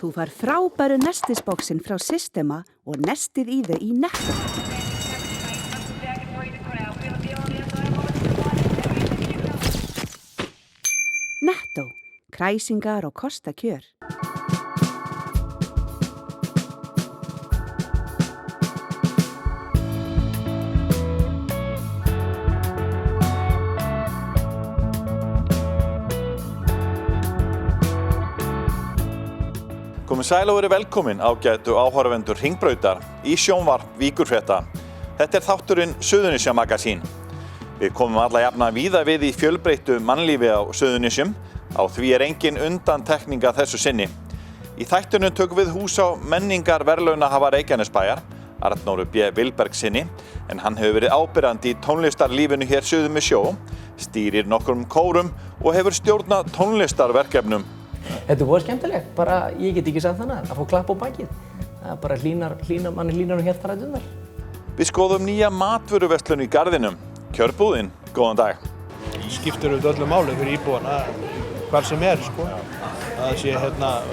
Þú fær frábæru nestisboxin frá Systema og nestið í þau í Netto. Netto, kræsingar og kosta kjör. Komið sæl og verið velkomin ágætu áhorfendur Hringbrautar í sjónvarp Víkurfrétta. Þetta þátturinn Suðurnesja Magasín. Við komum alla jafna víða við í fjölbreyttu mannlífi á Suðurnesjum. Á því engin undantekning að þessu sinni. Í þættunum tökum við hús á menningarverðlaunahafa Reykjanesbæjar, Arnóru B. Vilbergssyni, en hann hefur verið ábyrgandi í tónlistarlífinu hér suður með sjó, stýrir nokkrum kórum og hefur stjórnað tónlistarverkefnum. Þetta var skemmtilegt, bara ég get ekki sagt þannig að fá klapp á bakið. Það bara manni hlýnar hjartaræturnar. Við skoðum nýja matvöruverslun í Garðinum, Kjörbúðin, góðan dag. Skiptir auðvitað öllu máli fyrir íbúana hvar sem sko. Það sé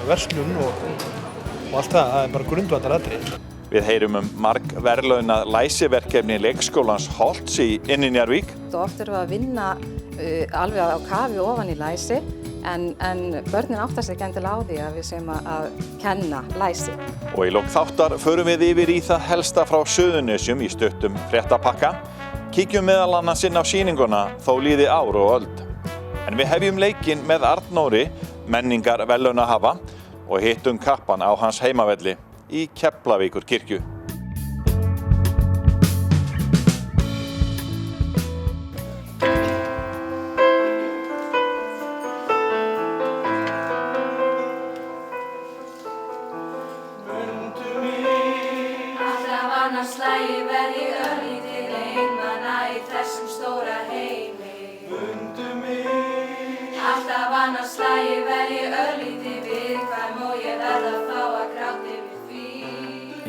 verslun og allt það bara grundvallaratriði. Við heyrum margverðlaunað læsiverkefni leikskólans Holts í Njarðvík. Oft erum við að vinna alveg á kafi ofan í læsi. En börnin áttar sig ekki endilega á því að við séum að kenna læsi. Og í lok þáttar förum við yfir í það helsta frá Suðurnesjum í stuttum fréttapakka. Kíkjum meðal annars inn á sýninguna þó líði ár og öld. En við hefjum leikinn með Arnóri, menningarverðlaunahafa, og hittum kappan á hans heimavelli í Keflavíkurkirkju.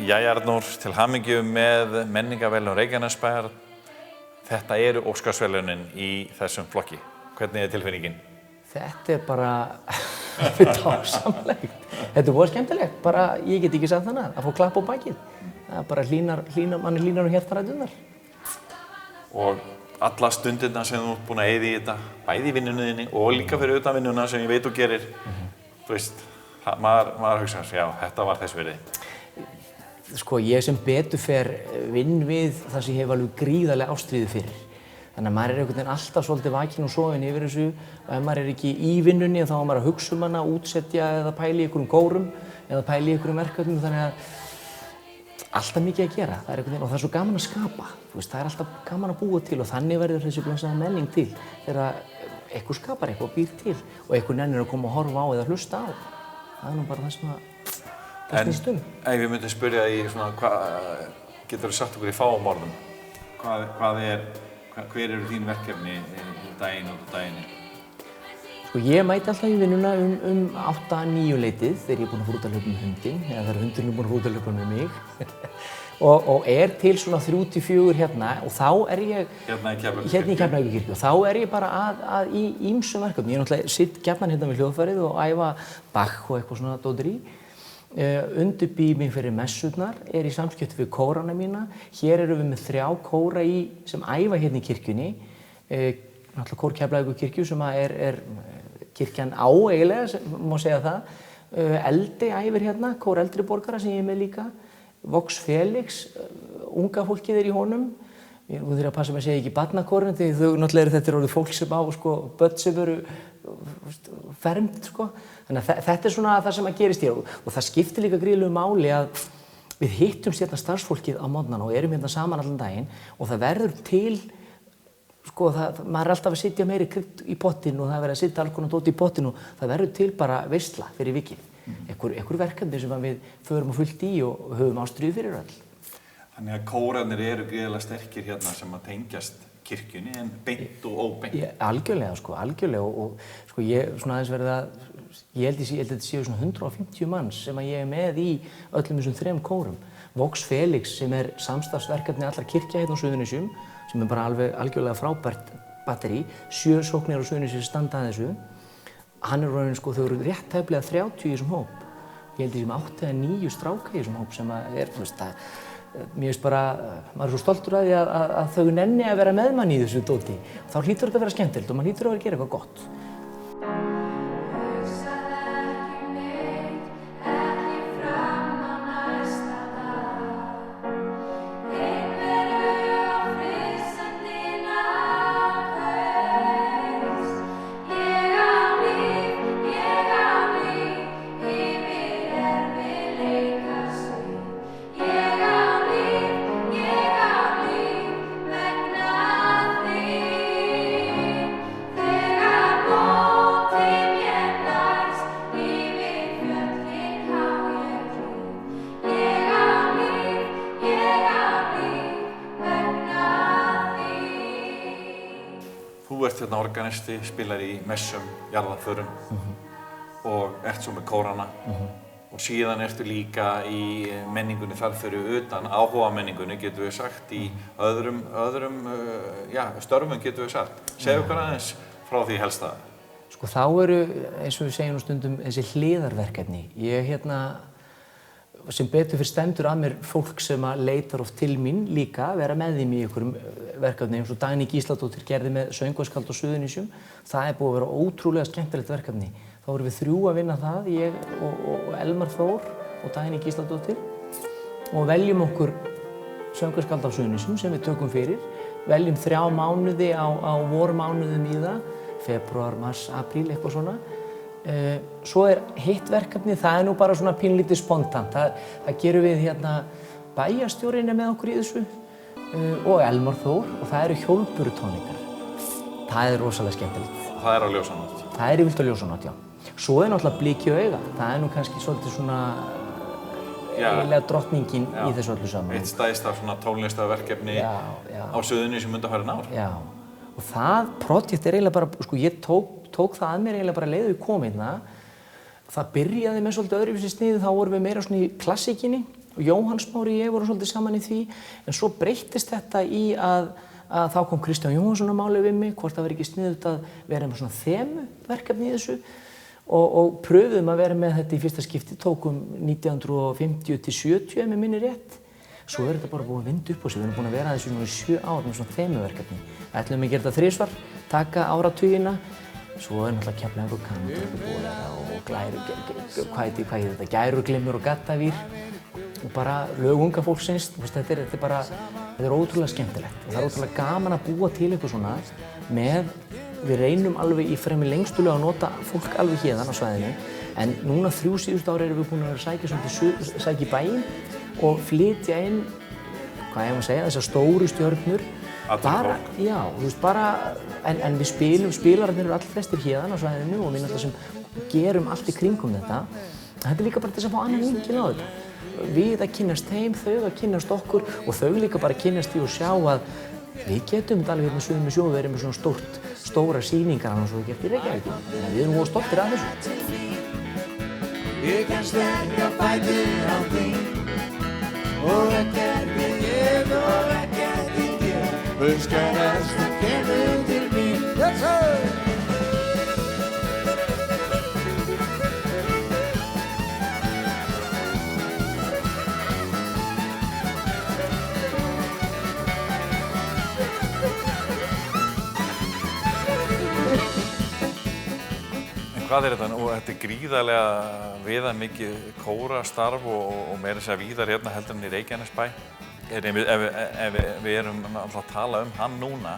Jæja Arnór, til hamingju með menningarverðlaun Reykjanesbæjar. Þetta eru Óskarsverðlaunin í þessum flokki. Hvernig tilfinningin? Þetta bara dásamlegt. Þetta var skemmtilegt, bara ég get ekki sagt þannig að fá klapp á bakið. Það bara manni hlýnar hjartaræturnar. Og alla stundirna sem þú ert búin að eyða í þetta, bæði í vinnunniðinni og líka fyrir utan vinnuna sem ég veit þú gerir, þú veist, maður hugsa, já, þetta var þess virði. Sko, ég sem betur fer vinn við það sem ég hef alveg gríðarlega ástríðu fyrir. Þannig að maður einhvern veginn alltaf svolítið vakinn og sofinn yfir þessu og ef maður ekki í vinnunni þá á maður að hugsa hana, útsetja eða pæla í einhverjum kórum eða pæla í einhverjum verkefnum, þannig að alltaf mikið að gera. Það einhvern veginn og það svo gaman að skapa. Þú veist, það alltaf gaman að búa til og þannig verður þessi blessaða menning til þegar einhver skapar eitthvað og býr til og einhver nennir að koma að horfa á eða hlusta á. Það nú bara það sem En ef ég myndi spyrja í svona, getur þú sagt okkur í fáum orðum? Hver eru þín verkefni daginn út og daginn? Sko ég mæti alltaf í vinnuna 8-9 leitið þegar ég er búinn að fara út að hlaupa með hundinn, eða þegar hundurinn er búinn að fara út að hlaupa með mig. og til svona 3-4 hérna og þá er ég hérna í Keflavíkurkirkju og þá er ég bara að í ýmsum verkefnum. Ég náttúrulega sitt gjarnan hérna við hljóðfærið og æfa Bach og eitthvað svona dóttir í. Undirbý mig fyrir messurnar, er í samskipti við kórana mína. Hér erum við með 3 kóra sem æfa hérna í kirkjunni. Náttúrulega kór Keflavíkurkirkju sem er kirkjan á eiginlega, má segja það. Eldi æfir hérna, kór eldri borgara sem ég er með líka. Vox Felix, unga fólkið í honum. Ég þurfa að passa mig að segja ekki barnakórinn því þau náttúrulega þetta orðið fólk sem á börn sem eru fermd Þannig að þetta er svona það sem að gerist hér og það skiptir líka gríðlegu máli að við hittumst hérna starfsfólkið á morgnana og erum hérna saman allan daginn og það verður til maður er alltaf að sitja meiri krydd í pottinn og það verður að sitja alls konar dót í pottinn og það verður til bara veisla fyrir vikið. Einhver verkefni sem við förum á fullt í og höfum ástríðu fyrir öll. Þannig að kórarnir eru gríðarlega sterkir hérna sem að tengjast kirkjunni en beint og óbeint. Algjörlega og ég svona aðeins verið að ég held að þetta séu svona 150 manns sem að ég er með í öllum þessum 3 kórum. Vox Felix sem er samstarfsverkefni allra kirkja hérna á Suðurnesjum sem er bara algjörlega frábært batteri, 7 sóknir á Suðurnesjum standa að þessu. Hann er orðinn þau eru rétt tæplega 30 í þessum hóp. ég held ég sem 8 eða 9 stráka í þessum hóp sem þú veist, mér finnst bara, maður svo stoltur af því að þau nenni að vera með manni í þessu dóti. Þá hlýtur þetta að vera skemmtilegt og maður hlýtur að vera að gera eitthvað gott. Þú ert hérna organisti, spilar í messum, jarðarförum og ert svo með kórana og síðan ertu líka í menningunni þar fyrir utan, áhuga menningunni getum við sagt, í öðrum störfum getum við sagt. Segðu okkur aðeins frá því helsta. Sko þá eru, eins og við segjum stundum, þessi hliðarverkefni. Ég sem betur fyrir stendur að mér fólk sem leitar oft til mín líka, vera með þeim í einhverjum verkefni eins og Dagný Gísladóttir gerði með Söngvaskald á Suðurnesjum. Það búið að vera ótrúlega skemmtilegt verkefni. Þá vorum við 3 að vinna það, ég og Elmar Þór og Dagný Gísladóttir og veljum okkur Söngvaskald á Suðurnesjum sem við tökum fyrir. Veljum 3 mánuði á vormánuðum í það, febrúar, mars, apríl, eitthvað svona. Svo hitt verkefni, það nú bara svona pínlítið spontant. Það gerum við hérna, bæjarstjórinn með okkur í þessu og Elmar Þór og það eru hjólburutónleikar. Það rosalega skemmtilegt. Það á Ljósanótt? Það yfirleitt á Ljósanótt, já. Svo náttúrulega Bliki og auga. Það nú kannski svolítið svona eiginlega drottningin í þessu öllu saman. Eitt stærsta svona tónlistarverkefni á Suðurnesjum undanfarin ár. Já, og það projekt eiginlega bara, sko ég tók það að mér eiginlega bara leið við kom hérna. Það byrjaði með svolítið öðruvísi sniði, þá vorum við meira svona í klassíkinni og Jóhann Smári og ég vorum svolítið saman í því, en svo breyttist þetta í að þá kom Kristján Jóhannsson að máli við mig, hvort það var ekki sniðugt að vera með svona þemuverkefni í þessu og pröfuðum að vera með þetta í fyrsta skipti, tókum 1950 til 70 ef mig minnir rétt. Svo þetta bara búið að vinda upp á sig, við erum búin að vera að þessu nú í 7 ár með svona þemuverkefni. Ætlum að gera þetta 3 svar, taka áratugina. Svo náttúrulega Keflavík og Kantor búið og hvað er þetta, Gæruglimur og Gaddavir og bara lög unga fólksins. Þetta er ótrúlega skemmtilegt og það er ótrúlega gaman að búa til eitthvað svona við reynum alveg í fremri lengstu lög að nota fólk alveg héðan á svæðinu, en núna 3 síðustu ári erum við búin að sækja í bæinn og flytja inn, hvað ég maður segja, þessar stóru stjörnur. Bara, já, þú veist, bara, en við spilararnir eru allir flestir héðan á svæðinu og við náttúrulega sem gerum allt í kringum þetta. Þetta er líka bara til þess að fá annan vinkil á þetta. Við að kynnast þeim, þau að kynnast okkur og þau líka bara kynnast því og sjá að við getum þetta alveg hérna suður með sjó, við erum með svona stóra sýningar annars og við getum í Reykjavík. Við erum mjög stoltir af þessu. Ég kann sterka fætur á því og ekkert við ég og ekkert við ég. Öskar að kemur til mín. Yes, sir! Hvað er þetta nú? Þetta er gríðarlega viðamikið kórastarf og meira að segja víðar hérna heldur en í Reykjanesbæ. Ef við erum að tala hann núna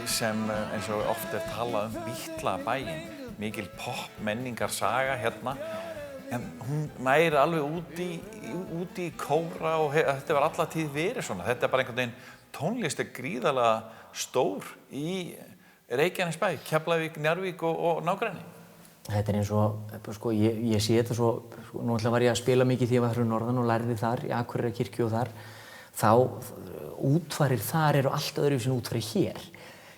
sem eins og oft talað Vítla bæinn, mikil pop-menningarsaga hérna, en hún næri alveg út í kóra og þetta var alla tíð verið svona. Þetta bara einhvern veginn tónlist gríðarlega stór í Reykjanesbæ, Keflavík, Njarðvík og nágrenni. Þetta eins og, sko, ég sé þetta svo, nú var ég að spila mikið því ég var fyrir norðan og lærði þar, í Akureyrarkirkju og þar, þá útfarir þar eru allt öðruvísi en útfarir hér.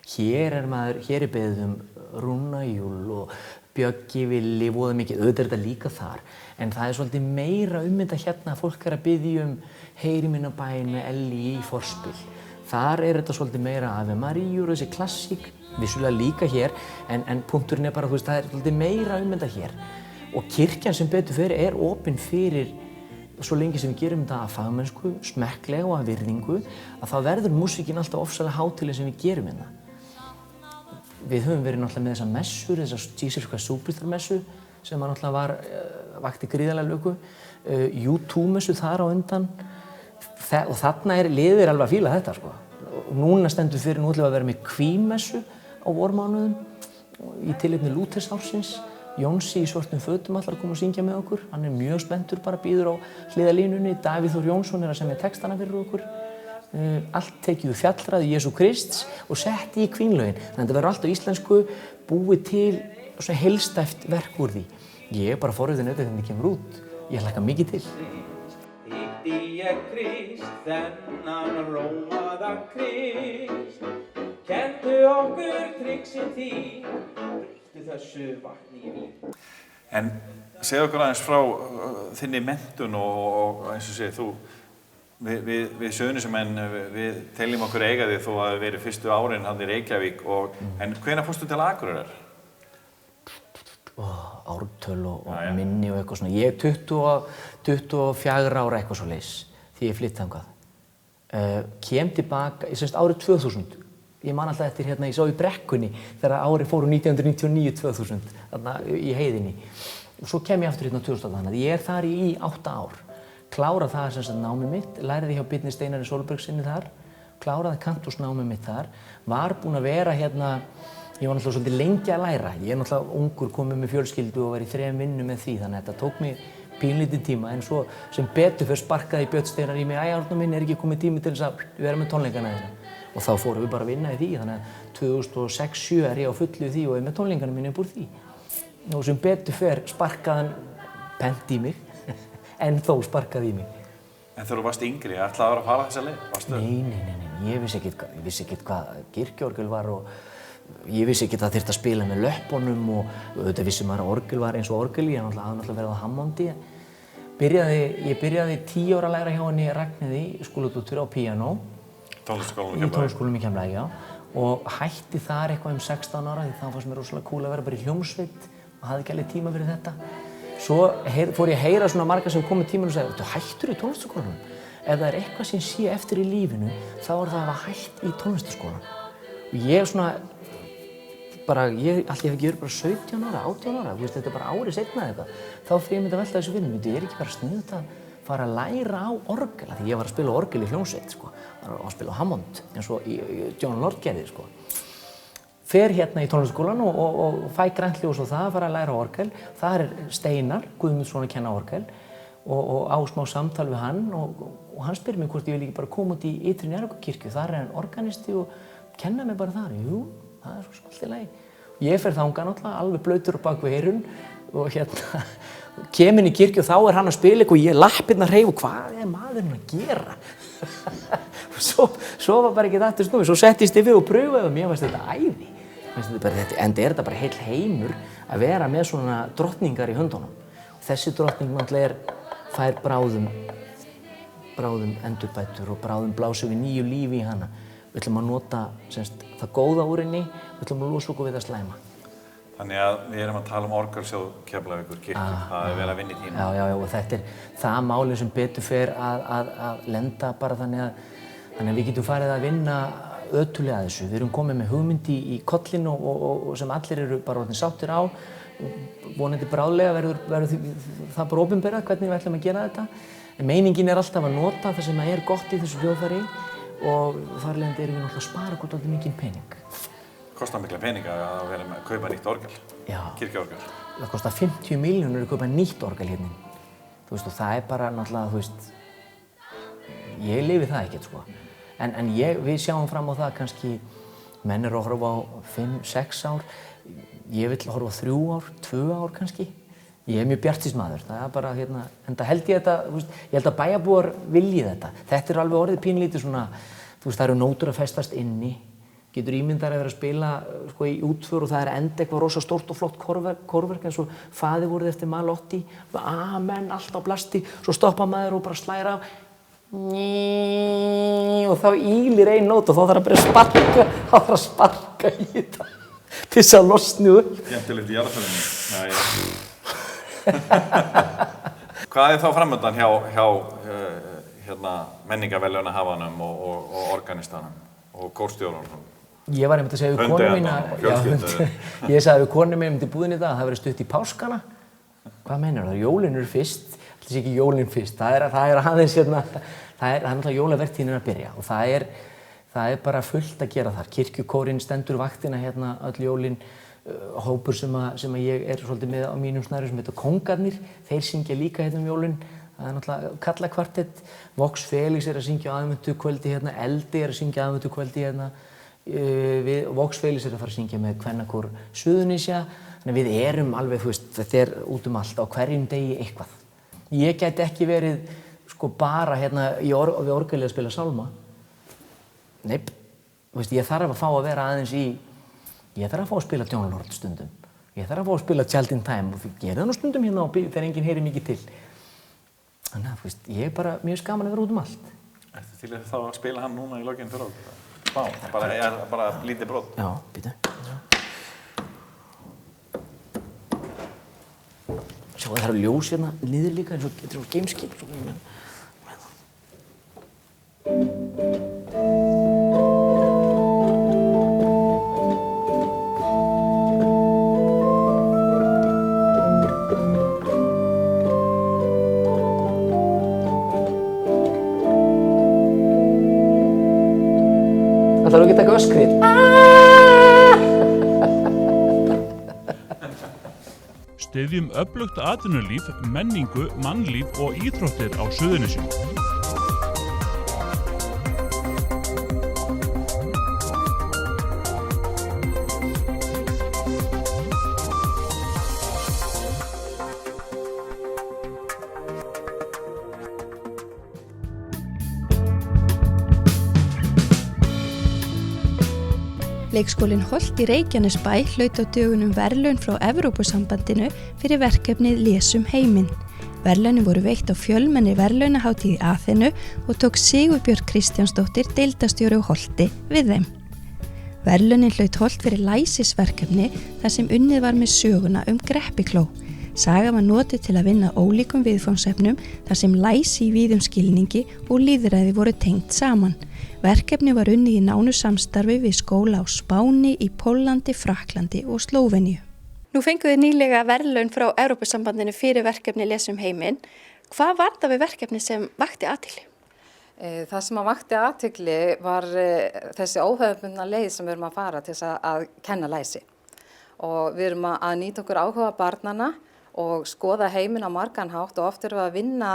Hér er beðið Rúna Júl og Bjöggi Villi, voða mikið, auðvitað er þetta líka þar, en það er svolítið meira þetta hérna að fólk er að biðja Heyri minna bæn með Elli í forspil. Þar er þetta svolítið meira Ave Maríur og þessi klassík, vissulega líka hér, en punkturinn er bara, þú veist, það er svolítið meira þetta hér. og kirkjan sem betur fer opin fyrir svo lengi sem við gerum þetta af fagmennsku, smekklega og af virðingu að þá verður músíkin alltaf ofsalega hátíðleg sem við gerum hérna. Við höfum verið náttúrulega með þessar messur, þessar Jesus Christ Superstar messu sem náttúrulega vakti gríðarlega lukku, U2 messu þar á undan og þarna liðir alveg að fíla þetta sko. Og núna stendur fyrir nútlega að vera með Queen-messu á vormánuðum í tilefni Lútersársins. Jónsi í svörtum fötum ætlar að koma og syngja með okkur. Hann mjög spenntur, bara bíður á hliðarlínunni. Davíð Þór Jónsson að semja textana fyrir okkur. Allt tekið úr fjallræðu Jesú Krists og sett í Queen-lögin. Þannig að þetta verður allt á íslensku, búið til svona heilstæft verk úr því. Ég bara forvitin auðvitað þegar þetta kemur út. Ég hlakka mikið til. Hitti ég Krist, þennan rómaða Krist, kenndu okkur trixin þín, breyttu þessu vatni í vín. En segðu okkur aðeins frá þinni menntun og eins og segir þú, við Suðurnesjamenn, við teljum okkur eiga því þó að það verið fyrstu árin hann í Reykjavík en hvenær fórstu til Akureyrar? Ártöl og minni og eitthvað svona. Ég er 24 ára eitthvað svoleiðis því ég flytt þangað. Kem tilbaka, árið 2000. Ég man alltaf eftir hérna, ég sá í Brekkunni þegar árið fóru 1999-2000 þarna í heiðinni. Og svo kem ég aftur hérna 2000 þannig að ég er þar í 8 ár. Klára það námið mitt, læriði hjá Birni Steinari Sólbergsinni þar, kláraði kantósnámið mitt þar, var búinn að vera hérna. Ég var náttúrulega svolítið lengi að læra. Ég er náttúrulega ungur, komið með fjölskyldu og var í 3 vinnum með því, þannig að þetta tók mig pínlítið tíma. En svo sem betur fyrir sparkaði Björn Steinar í mig, æ, Árni minn, er ekki komið tími til þess að vera með tónleikana hérna. Og þá fórum við bara að vinna í því, þannig að 2006-07 er ég á fullu í því og er með tónleikana minni upp úr því. Og sem betur fyrir sparkaði hann pent í mig, en þó sparkaði í mig. En þegar þú varst yngri, ætlaðir að fara þessa leið? Nei, ég vissi ekkert hvað kirkjuorgel var og ég vissi ekki að það þyrfti að spila með löppunum og auðvitað vissi maður að orgel var eins og orgel, ég hafði náttúrulega verið á Hammondi. Ég byrjaði 10 ára að læra hjá henni Ragnheiði Skúladóttur á píanó. Tónlistarskólanum í Keflavík, já. Og hætti þar eitthvað 16 ára því þá fannst mér rosalega cool að vera bara í hljómsveit og hafði ekki alveg tíma fyrir þetta. Svo fór ég að heyra svona marga sem kom með tímann og sagði, þú hættur í tónlistarskólanum. Ef það eitthvað sem sé eftir í lífinu, þá það að hafa hætt í tónlistarskólanum. Og ég svona ég hef ekki verið bara 17 ára, 18 ára, þetta bara árið seinna eitthvað. Þá fyrir ég myndi að velta þessu fyrir mig, ég er ekki bara sniðugt að fara að læra á orgel, því ég var að spila orgel í hljómsveit, var að spila á Hammond, eins og John Lord gerði, Fer hérna í tónlistarskólann og fæ grænt ljós á það, fara að læra á orgel. Það Steinar Guðmundsson að kenna orgel og á smá samtal við hann og hann spyr mig hvort ég vil ekki bara koma út í Ytri Njarðvíkurkirkju, þar hann organisti og kenna mig bara þar. Jú, það svo allt í lagi. Ég fer þangað náttúrulega, alveg blautur á bak við eyrun og hérna kem inn í kirkju og þá hann að spila eitthvað og ég lappirnar hreyf og hvað maðurinn að gera? Svo var bara ekki aftur snúið, svo settist ég við og pröfaði og mér fannst þetta æði. Enda þetta bara heill heimur að vera með svona drottningar í höndunum. Þessi drottning náttúrulega fær bráðum endurbætur og bráðum blásum við nýju lífi í hana. Við ætlum að nota það góða úr henni, við ætlum að losa okkur við það slæma. Þannig að við erum að tala orgelsjóð Keflavíkurkirkju, það vel að vinna í tíma. Já, og þetta það málið sem betur fer að lenda bara þannig að við getum farið að vinna ötulega að þessu. Við erum komið með hugmyndi í kollinn og sem allir eru bara orðnir sáttir á. Vonandi bráðlega verður það bara opinberað hvernig við ætlum að gera þetta. En meiningin alltaf að nota það sem gott í þessu hljóðfæri og þar leðandi erum við náttúrulega að spara okkur mikinn pening. Kostar mikla peninga að vera með að kaupa nýtt orgel, kirkjuorgel. Það kostar 50 milljónir að kaupa nýtt orgel hérna. Og það bara náttúrulega, ég lifi það ekkert En við sjáum fram á það kannski, menn að horfa á 5-6 ár, ég vill horfa á 3 ár, 2 ár kannski. Ég mjög bjartsýnn maður, það bara enda held ég þetta, ég held að bæjarbúar vilji þetta. Þetta alveg orðið pínlítið svona, það eru nótur að festast inni. Getur ímyndar að vera að spila í útför og það enda eitthvað rosa stórt og flott kórverk eins og Faðir vorið eftir Malotti, amen, allt á blasti, svo stoppa maður og bara slæra af. Og þá ílir ein nót og þá þarf að byrja að sparka í þetta til þess að losna upp. Skemmtilegt í jarðarförinni. Hvað þá framöndan hjá menningarverðlaunahafanum og organistanum og kórstjórunum? Ég var einmitt að segja við konu mína, ég sagði við konu mína til búðinni í dag að það verið stutt í páskana. Hvað meinar það? Jólin eru fyrst, ætli sé ekki jólin fyrst. Það er aðeins það er náttúrulega jólavertíðin að byrja og það er bara fullt að gera þar. Kirkjukórinn stendur vaktina öll jólin, hópur sem ég er svolítið með á mínum snærum sem heitir Kóngarnir, þeir syngja líka jólin. Það er náttúrulega Karlakvartett, Vox Felix er að syngja á aðventukvöldi Eldi er að syngja á aðventukvöldi Vox Felix er að fara að syngja með kvennakór Suðurnesja. Þannig við erum alveg, þetta er út allt á hverjum degi eitthvað. Ég gæti ekki verið bara við orgelið að spila sálma. Nei, ég þarf að fá að vera aðeins ég þarf að fá að spila John Lord stundum. Ég þarf að fá að spila Child in Time og gera það nú stundum þegar enginn heyrir mikið til. Þannig að, ég er bara mjög gaman að vera út allt. Ertu til þá að spila hann núna í lokin fyrir okkur? Bara lítið brot. Já, býtu. Sjá, það eru ljós niður líka eins og gameskip. Það þarf ekki að taka öskrið. Styðjum öflugt atvinnulíf, menningu, mannlíf og íþróttir á Suðurnesjum. Leikskólinn Holt í Reykjanesbæ hlaut á dögunum verðlaun frá Evrópusambandinu fyrir verkefnið Lesum heiminn. Verðlaunin voru veitt á fjölmenni verðlaunahátíð í Aþenu og tók Sigurbjörg Kristjánsdóttir deildarstjóri á Holti við þeim. Verðlaunin hlaut Holt fyrir læsisverkefni þar sem unnið var með söguna Greppikló. Saga var notuð til að vinna ólíkum viðfangsefnum þar sem læsi í víðum skilningi og lýðræði voru tengt saman. Verkefni var unnið í nánu samstarfi við skóla á Spáni, í Póllandi, Frakklandi og Slóveníu. Nú fenguð þið nýlega verðlaun frá Evrópusambandinu fyrir verkefni Lesum heiminn. Hvað var það við verkefni sem vakti athygli? Það sem vakti athygli var þessi óhefðbundna leið sem við erum að fara til þess að kenna læsi. Og við erum að nýta okkur áhuga barnanna og skoða heiminn á margan hátt og oft erum við að vinna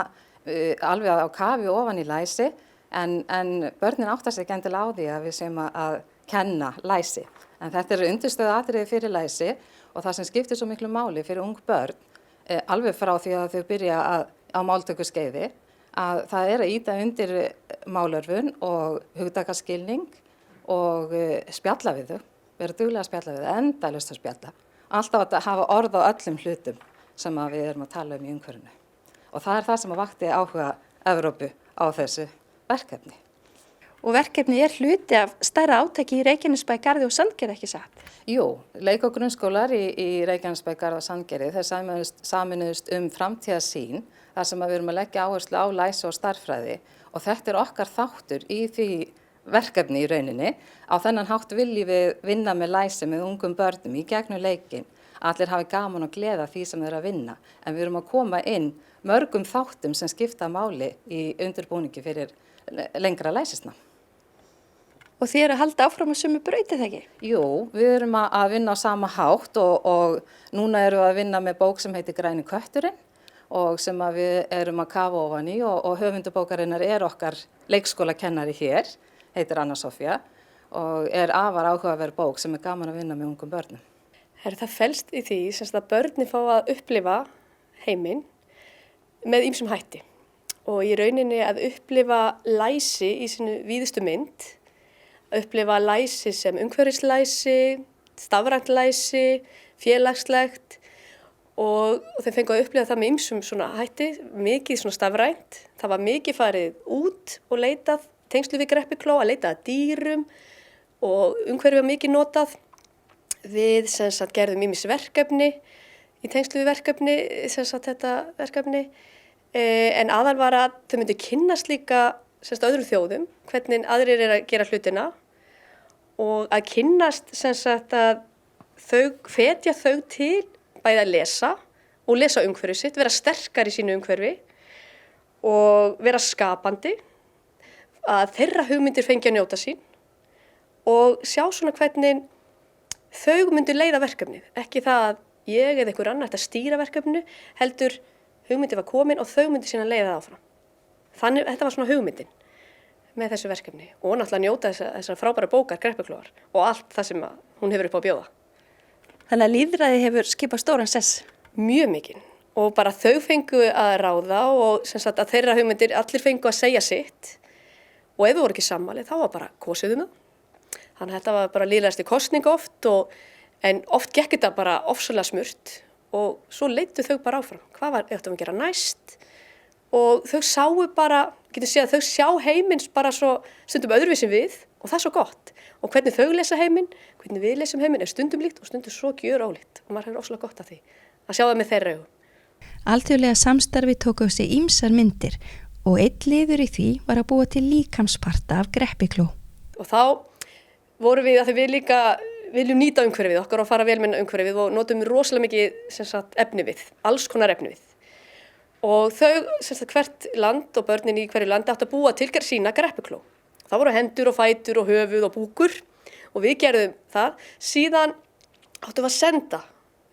alveg á kafi ofan í læsi en börnin áttar sig ekki endilega á því að við séum að kenna læsi. En þetta eru undirstöðu atriði fyrir læsi og það sem skiptir svo miklu máli fyrir ung börn alveg frá því að þau byrja á máltökuskeiði að það er að ýta undir málörfun og hugtakaskilning og spjalla við þau, vera duglega að spjalla við þau, endalaust að spjalla. Alltaf að hafa orð á öllum hlutum sem við erum að tala í umhverfinu. Og það er það sem vakti áhuga Evrópu á þessu verkefni. Og verkefni er hluti af stærra átaki í Reykjanesbæ, Garði og Sandgerði, ekki satt? Jú, leik- og grunnskólar í Reykjanesbæ, Garði og Sandgerði, þeir saminuðust framtíðarsýn, þar sem við erum að leggja áherslu á læsi og stærðfræði og þetta er okkar þáttur í því verkefni í rauninni. Á þennan hátt viljum við vinna með læsi með ungum börnum í gegnum leikinn. Allir hafi gaman og gleða því sem þeir eru að vinna, en við erum að koma inn mörgum þáttum sem skipta máli í undirbúningi fyrir lengra læsisnám. Og þið eru að halda áfram að sömu braut, eða ekki? Jú, við erum að vinna á sama hátt og núna erum við að vinna með bók sem heitir Græni kötturinn og sem við erum að kafa ofan í og höfundubókarinnar er okkar leikskólakennari hér, heitir Anna Sofía og er afar áhugaverð bók sem er gaman að vinna með ungum börnum. Það felst í því að börnin fá að upplifa heiminn með ýmsum hætti og í rauninni að upplifa læsi í sínu víðustu mynd, að upplifa læsi sem umhverfislæsi, stafrænt læsi, félagslegt og þeir fengu að upplifa það með ýmsum svona hætti, mikið svona stafrænt. Það var mikið farið út og leitað, tengslu við Greppikló, að leita að dýrum og umhverfið var mikið notað. Við gerðum ýmis verkefni í tengslu við verkefni, þetta verkefni, en aðal var að þau myndu kynnast líka öðrum þjóðum, hvernig aðrir að gera hlutina og að kynnast að hvetja þau til bæði að lesa og lesa umhverfið sitt, vera sterkar í sínu umhverfi og vera skapandi, að þeirra hugmyndir fengi að njóta sín og sjá svona hvernig þau myndu leiða verkefnið. Ekki það að ég eða einhver annar ætti að stýra verkefninu, heldur hugmyndin var komin og þau myndu síðan leiða það áfram. Þannig, þetta var svona hugmyndin með þessu verkefni og náttúrulega njóta þessar frábæra bókar, Greppiklóar og allt það sem hún hefur upp á að bjóða. Þannig að lýðræði hefur skipað stóran sess? Mjög mikinn og bara þau fengu að ráða og að þeirra hugmyndir allir fengu að segja sitt og ef þau voru ekki sammála þá var bara kosið það. Þannig að þetta var bara lýðræðisleg kosning oft en oft gekk þetta bara ofsalega smurt og svo leiddu þau bara áfram. Hvað var eftir að gera næst og þau sáu bara, getur séð að þau sjá heiminn bara svo stundum öðruvísi við og það er svo gott. Og hvernig þau lesa heiminn, hvernig við lesum heiminn stundum líkt og stundum svo gjörólíkt og maður hefur ofsalega gott af því að sjá það með þeirra augum. Alþjóðlega samstarfi tók á sig ýmsar myndir og einn liður í því var að búa til líkamsparta af Greppikló. Og þá vorum við að við líka viljum nýta umhverfið okkar og fara vel með umhverfið og notum rosalega mikið efni við, alls konar efni við. Og þau, hvert land og börnin í hverju landi átt að búa til sína Greppikló. Það voru hendur og fætur og höfuð og búkur og við gerðum það. Síðan áttum við að senda.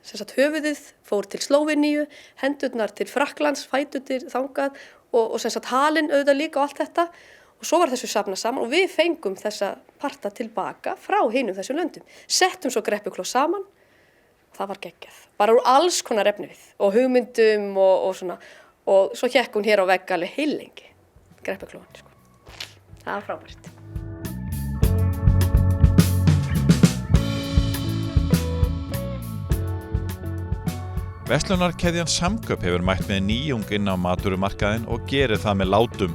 Höfuðið fór til Slóveníu, hendurnar til Frakklands, fætur til þangað og halinn auðvitað líka og allt þetta. Og svo var þessu safnað saman og við fengum þessa parta tilbaka frá hinum þessum löndum. Settum svo Greppikló saman og það var geggjað. Bara úr alls konar efni við og hugmyndum og svona. Og svo hékk hún hér á vegg alveg heillengi, Greppiklóan. Það var frábært. Verslunarkeðjan Samkaup hefur mætt með nýjung inn á matvörumarkaðinn og gerir það með látum.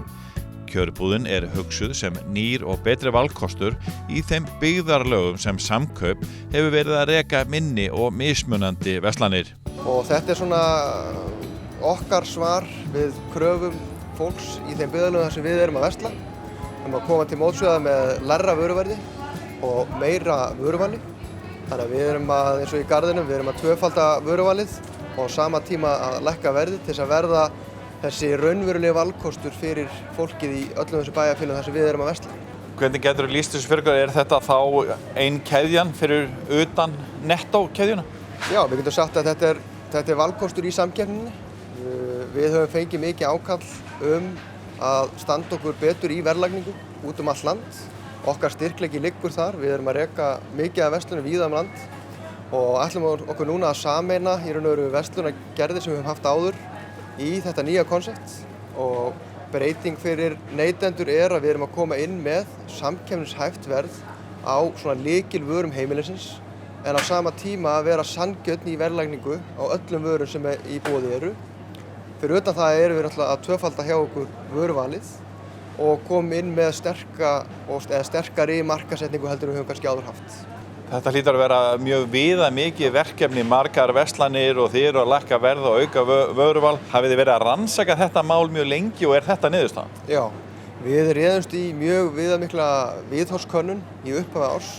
Kjörbúðin er hugsuð sem nýr og betri valkostur í þeim byggðarlögum sem Samkaup hefur verið að reka minni og mismunandi verslanir. Og þetta er svona okkar svar við kröfum fólks í þeim byggðarlögum þar sem við erum að versla. Að koma til mótsöða með lægra vöruverði og meira vöruvali. Þannig að við erum að, eins og í garðinum, við erum að tvöfalda vöruvalið og á sama tíma að lækka verðið til þess að verða þessi raunverulegi valkostur fyrir fólkið í öllum þessu bæjarfélögum þar sem við erum að versla. Hvernig getur þú lýst þessu fyrir ykkur? Er þetta þá ein keðjan fyrir utan Netto-keðjuna? Já, við getum sagt að þetta er valkostur í samkeppninni. Við höfum fengið mikið ákall að standa okkur betur í verðlagningu út allt land. Okkar styrkleiki liggur þar, við erum að reka mikið af verslunum víða land og ætlum okkur núna að sameina í raun og veru verslunargerðir sem við höfum haft áður í þetta nýja konsept og breyting fyrir neytendur er að við erum að koma inn með samkeppnishæft verð á svona lykilvörum heimilisins en á sama tíma að vera sanngjörn í verðlagningu á öllum vörum sem í boði eru. Fyrir utan það erum við náttúrulega að tvöfalda hjá okkur vöruvalið og koma inn með sterkari markaðssetningu heldur en við höfum kannski áður haft. Þetta hlýtur að vera mjög viðamikið verkefni, margar verslanir og þið eru að lækka verð og auka vöruval. Hafið þið verið að rannsaka þetta mál mjög lengi og er þetta niðurstaðan? Já, við réðumst í mjög viðamikla viðhorfskönnun í upphafi árs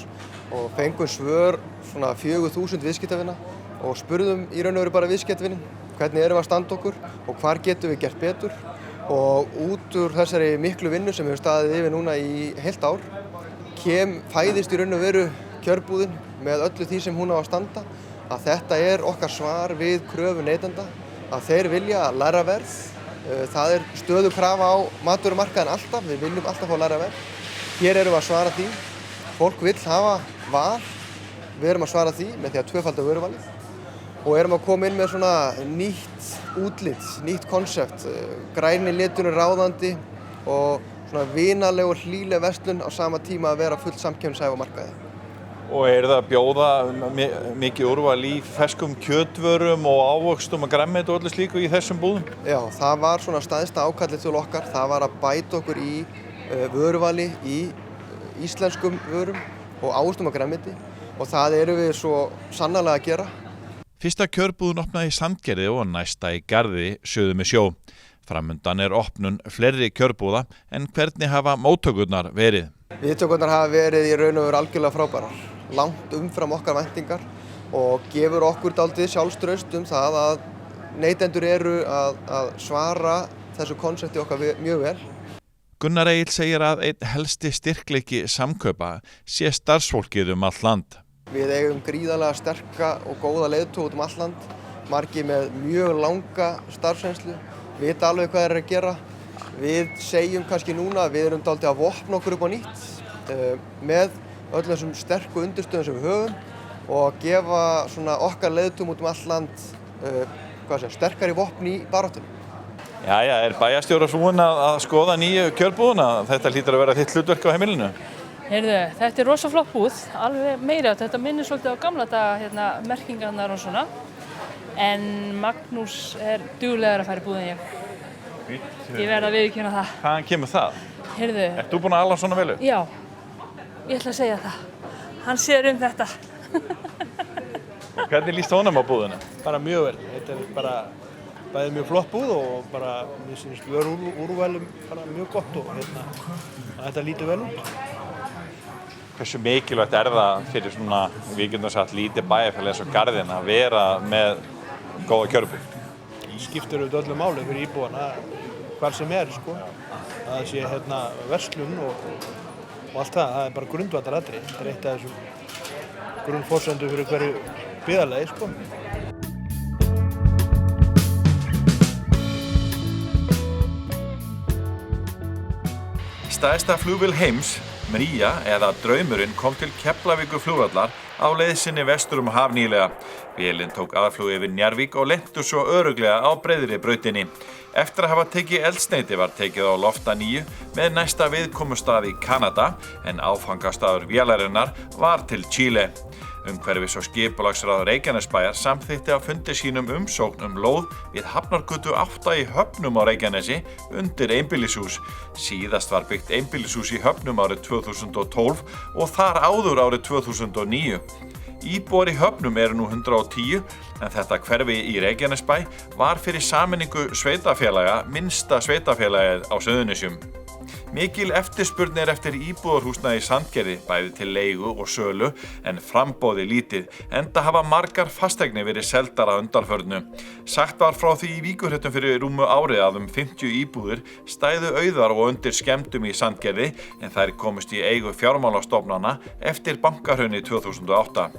og fengum svör svona 4.000 viðskiptavina og spurðum í raun og veru bara viðskiptavinin hvernig erum við að standa okkur og hvar getum við gert betur. Og út úr þessari miklu vinnu sem hefur staðið yfir núna í heilt ár fæðist í raun og veru kjörbúðin með öllu því sem hún á að standa að þetta er okkar svar við kröfu neytenda að þeir vilja lægra verð. Það er stöðug krafa á matvörumarkaðinn alltaf, við viljum alltaf fá lægra verð. Hér erum við að svara því. Fólk vill hafa val, við erum að svara því með því að tvöfalda vöruvalið og erum að koma inn með svona nýtt útlit, nýtt konsept, græni liturinn ráðandi og svona vinaleg og hlýleg verslun á sama tíma að vera full samkeppnishæf á markaði. Og er það að bjóða mikið úrval í ferskum kjötvörum og ávöxtum og grænmeti og öllu slíku í þessum búðum? Já, það var svona stærsta ákallið til okkar, það var að bæta okkur í vöruvali í íslenskum vörum og ávöxtum og grænmeti og það erum við svo sannarlega að gera. Fyrsta kjörbúðin opnaði í Sandgerði og næsta í Garði suður með sjó. Framundan opnun fleiri kjörbúða en hvernig hafa móttökurnar verið? Viðtökurnar hafa verið í raun og veru algjörlega frábærar, langt umfram okkar væntingar og gefur okkur dálítið sjálfstraust það að neytendur eru að svara þessu konsepti okkar mjög vel. Gunnar Egill segir að einn helsti styrkleiki samkaupa sé starfsfólkið allt land. Við eigum gríðarlega sterka og góða leiðtoga út allt land, margir með mjög langa starfsreynslu, vita alveg hvað þeir eru að gera. Við segjum kannski núna að við erum dálítið að vopna okkur upp á nýtt með öllum þessum sterku undirstöðum sem við höfum og gefa svona okkar leiðtogum út allt land sterkari vopn í baráttunni. Jæja, bæjarstjóri búinn að skoða nýju kjörbúðuna? Þetta hlýtur að vera þitt hlutverk á heimilinu? Heyrðu, þetta er rosa flott búð, alveg meira. Þetta minnir svolítið á gamla daga, merkingarnar og svona. En Magnús duglegur að fara í búð en ég. Ég verð að viðurkenna það. Hvaðan kemur það? Heyrðu. Ert þú búinn að ala svona vel upp? Já, ég ætla að segja það. Hann sér þetta. Og hvernig líst honum á búðina? Bara mjög vel. Þetta er bara bæði mjög flott búð og bara mér finnst úrvalum bara mjög gott og þetta lítur vel út. Hversu mikilvægt það fyrir svona, við getum sagt, lítið bæjarfélag eins og Garðinn að vera með góða kjörbúð? Skiptir auðvitað öllu máli fyrir íbúana hvar sem sko. Það sé verslun og allt það er bara grundvallaratriði. Þetta er eitt af þessum grunnforsendum fyrir hverju byggðarlagi sko. Stærsta flugvél heims, Mría eða Draumurinn, kom til Keflavíkurflugvallar á leið sinni vestur haf nýlega. Vélin tók aðflug yfir Njarðvík og lenti svo örugglega á breiðri brautinni. Eftir að hafa tekið eldsneyti var tekið á loft að nýju með næsta viðkomustað í Kanada en áfangastaður vélarinnar var til Chile. Umhverfis- og skipulagsráð Reykjanesbæjar samþykkti á fundi sínum umsókn lóð við Hafnargötu 8 í Höfnum á Reykjanesi undir einbýlishús. Síðast var byggt einbýlishús í Höfnum árið 2012 og þar áður árið 2009. Íbúar í Höfnum eru nú 110 en þetta hverfi í Reykjanesbæ var fyrir sameiningu sveitafélaga minnsta sveitafélagið á Suðurnesjum. Mikil eftirspurn eftir íbúðarhúsnæði í Sandgerði, bæði til leigu og sölu, en framboði lítið, enda hafa margar fasteignir verið seldar að undanförnu. Sagt var frá því í Víkurhöttum fyrir rúmu árið að 50 íbúðir stæðu auðar og undir skemmdum í Sandgerði, en þær komust í eigu fjármálastofnana eftir bankahrunið 2008.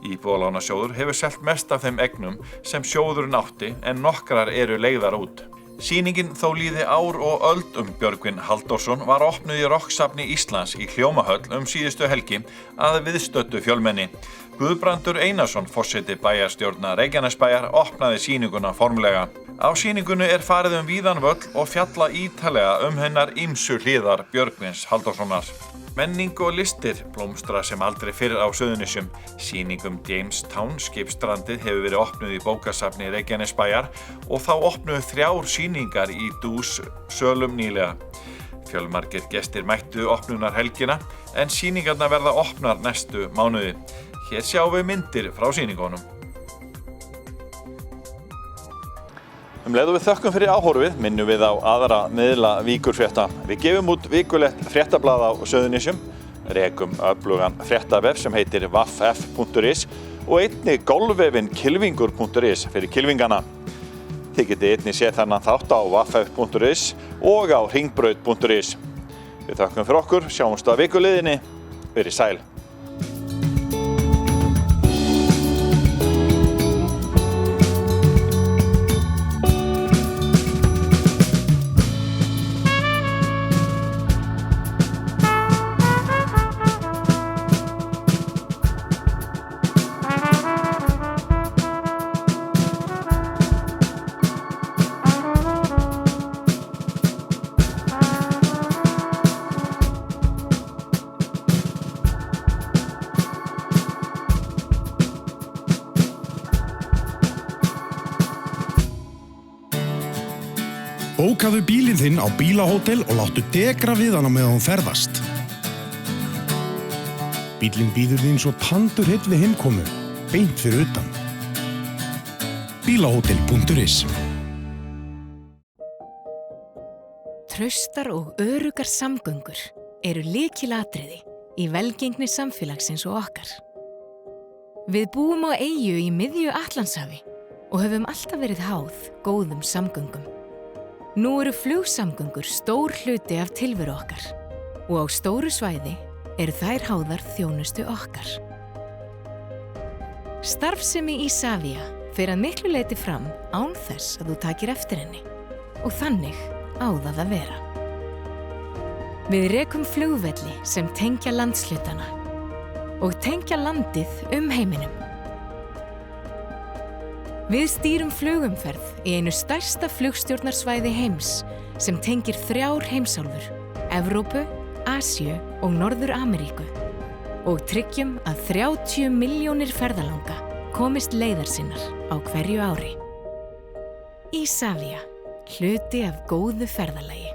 Íbúðalánasjóður hefur selt mest af þeim eignum sem sjóðurinn átti, en nokkrar eru leigðar út. Sýningin Þó líði ár og öld Björgvin Halldórsson var opnuð í Rocksafni Íslands í Hljómahöll síðustu helgi að viðstöddu fjölmenni. Guðbrandur Einarsson, forseti bæjarstjórnar Reykjanesbæjar, opnaði sýninguna formlega. Á sýningunni farið víðan völl og fjalla ítarlega hennar ýmsu hliðar Björgvins Halldórssonar. Menning og listir blómstra sem aldrei fyrr á Suðurnesjum. Sýning Jamestown skipsstrandið hefur verið opnuð í bókasafni Reykjanesbæjar og þá opnuðu 3 sýningar í dús sölum nýlega. Fjölmargir gestir mættu opnunar helgina en sýningarnar verða opnar næstu mánuði. Hér sjáum við myndir frá sýningunum. Leið og við þökkum fyrir áhorfið, minnum við á aðra miðla Víkurfrétta. Við gefum út vikulegt fréttablað á Suðurnesjum, rekum öflugan fréttavef sem heitir vaff.is og einnig golfvefinn kylfingur.is fyrir kylfingana. Þið getið einnig séð þennan þátt á vaff.is og á hringbraut.is. Við þökkum fyrir okkur, sjáumst á vikuleiðinni, verið sæl. Bókaðu bílinn þinn á bílahótel og láttu degra við hana meðan þú ferðast. Bílinn bíður þín svo tandurheill við heimkomu, beint fyrir utan. bílahotel.is. Traustar og öruggar samgöngur eru lykilatriði í velgengni samfélagsins og okkar. Við búum á eyju í miðju Atlantshafi og höfum alltaf verið háð góðum samgöngum. Nú eru flugsamgöngur stór hluti af tilveru okkar og á stóru svæði eru þær háðar þjónustu okkar. Starfsemi Isavia fer að miklu leyti fram án þess að þú takir eftir henni og þannig á það að vera. Við rekum flugvelli sem tengja landshlutana og tengja landið heiminum. Við stýrum flugumferð í einu stærsta flugstjórnarsvæði heims sem tengir 3 heimsálfur, Evrópu, Asíu og Norður-Ameríku og tryggjum að 30 milljónir ferðalanga komist leiðar sinnar á hverju ári. Isavia, hluti af góðu ferðalagi.